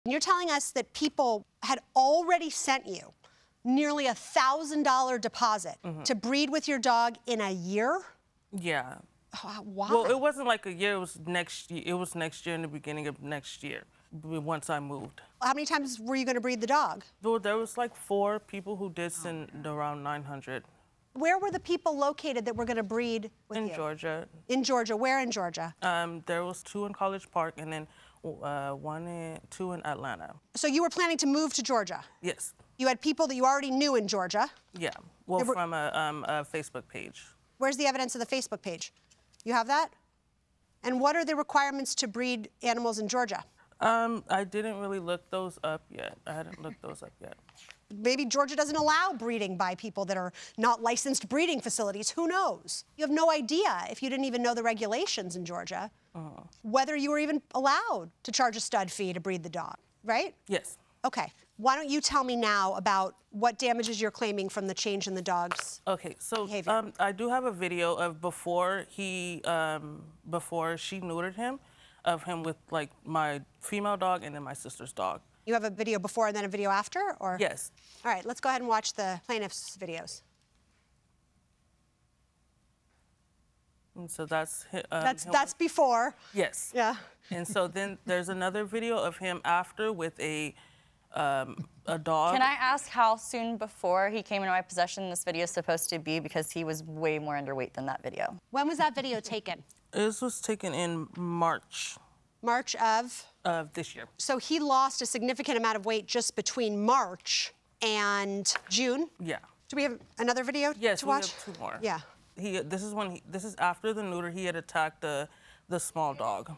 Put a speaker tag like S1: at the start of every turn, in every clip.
S1: You're telling us that people had already sent you nearly $1,000 deposit to breed with your dog in a year?
S2: Yeah.
S1: Why?
S2: Well, it wasn't like a year. It was next year. It was next year, in the beginning of next year, once I moved.
S1: How many times were you going to breed the dog?
S2: Well, there was like 4 people who did send around 900.
S1: Where were the people located that were going to breed with you?
S2: In Georgia.
S1: In Georgia. Where in Georgia?
S2: There was 2 in College Park, and then 2 in Atlanta.
S1: So you were planning to move to Georgia?
S2: Yes.
S1: You had people that you already knew in Georgia?
S2: Yeah. Well, from a Facebook page.
S1: Where's the evidence of the Facebook page? You have that? And what are the requirements to breed animals in Georgia?
S2: I didn't really look those up yet. I hadn't looked those up yet.
S1: Maybe Georgia doesn't allow breeding by people that are not licensed breeding facilities. Who knows? You have no idea, if you didn't even know the regulations in Georgia, whether you were even allowed to charge a stud fee to breed the dog, right?
S2: Yes.
S1: Okay. Why don't you tell me now about what damages you're claiming from the change in the dog's behavior?
S2: I do have a video of before she neutered him, of him with like my female dog and then my sister's dog.
S1: You have a video before and then a video after, or?
S2: Yes.
S1: All right, let's go ahead and watch the plaintiff's videos.
S2: And so that's
S1: that's before.
S2: Yes.
S1: Yeah.
S2: And so then there's another video of him after with a dog.
S3: Can I ask how soon before he came into my possession this video is supposed to be, because he was way more underweight than that video?
S1: When was that video taken?
S2: This was taken in March.
S1: March of?
S2: Of this year.
S1: So he lost a significant amount of weight just between March and June?
S2: Yeah.
S1: Do we have another video to watch?
S2: Yes, we have 2 more.
S1: Yeah.
S2: This is after the neuter. He had attacked the small dog.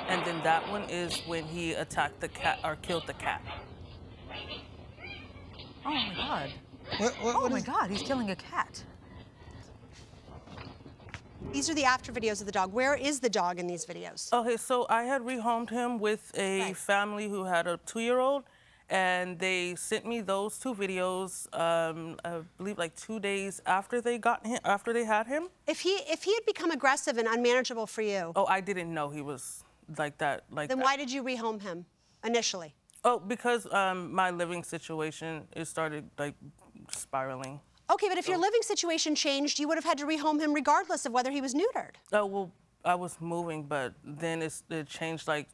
S2: And then that one is when he attacked the cat, or killed the cat.
S4: Oh my God.
S5: Oh my God, he's killing a cat.
S1: These are the after videos of the dog. Where is the dog in these videos?
S2: Okay, so I had rehomed him with a family who had a 2-year-old, and they sent me those 2 videos, I believe like 2 days after they had him.
S1: If he had become aggressive and unmanageable for you.
S2: Oh, I didn't know he was like that.
S1: Then why did you rehome him initially?
S2: Oh, because my living situation, it started like spiraling.
S1: Okay, but if your living situation changed, you would have had to rehome him regardless of whether he was neutered.
S2: Oh, well, I was moving, but then it changed like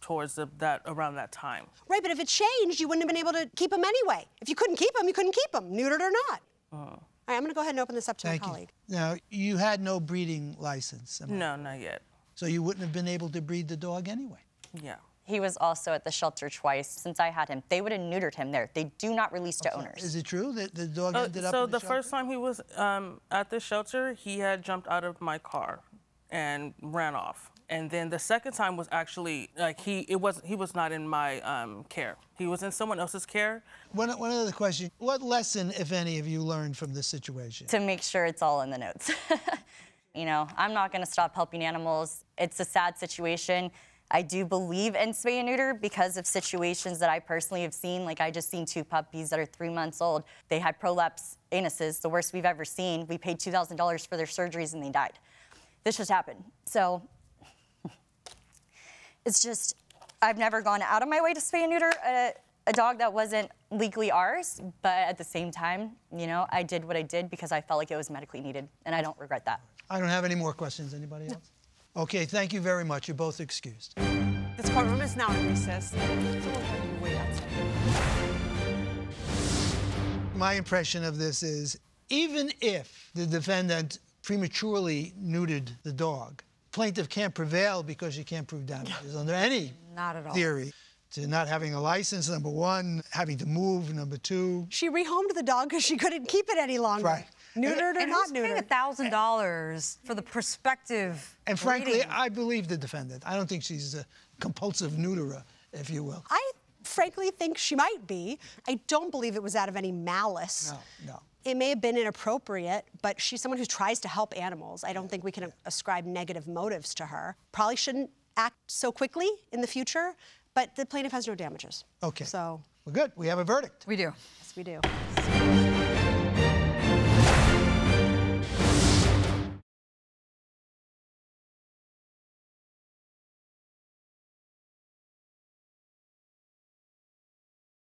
S2: towards around that time.
S1: Right, but if it changed, you wouldn't have been able to keep him anyway. If you couldn't keep him, you couldn't keep him, neutered or not. All right, I'm going to go ahead and open this up to my colleague.
S6: Now, you had no breeding license.
S2: No, not yet.
S6: So you wouldn't have been able to breed the dog anyway?
S2: Yeah.
S3: He was also at the shelter twice since I had him. They would have neutered him there. They do not release to owners.
S6: Is it true that the dog ended up
S2: So
S6: in the
S2: the first time he was at the shelter, he had jumped out of my car and ran off. And then the second time was actually like he was not in my care. He was in someone else's care.
S6: One other question: what lesson, if any, have you learned from this situation?
S3: To make sure it's all in the notes. You know, I'm not going to stop helping animals. It's a sad situation. I do believe in spay and neuter because of situations that I personally have seen. Like, I just seen 2 puppies that are 3 months old. They had prolapse anuses, the worst we've ever seen. We paid $2,000 for their surgeries and they died. This just happened. So it's just, I've never gone out of my way to spay and neuter a dog that wasn't legally ours, but at the same time, you know, I did what I did because I felt like it was medically needed, and I don't regret that.
S6: I don't have any more questions. Anybody else? Okay, thank you very much. You're both excused.
S1: This courtroom is now in recess. So we'll have you wait outside.
S6: My impression of this is, even if the defendant prematurely neutered the dog, plaintiff can't prevail because she can't prove damages under any theory. To not having a license, number 1, having to move, number 2.
S1: She rehomed the dog because she couldn't keep it any longer.
S6: Right.
S1: Neutered or not neutered.
S5: And $1,000 for the prospective
S6: And frankly,
S5: breeding.
S6: I believe the defendant. I don't think she's a compulsive neuterer, if you will.
S1: I frankly think she might be. I don't believe it was out of any malice.
S6: No.
S1: It may have been inappropriate, but she's someone who tries to help animals. I don't think we can ascribe negative motives to her. Probably shouldn't act so quickly in the future, but the plaintiff has no damages.
S6: Okay.
S1: So.
S6: Well, good. We have a verdict.
S5: We do.
S1: Yes, we do.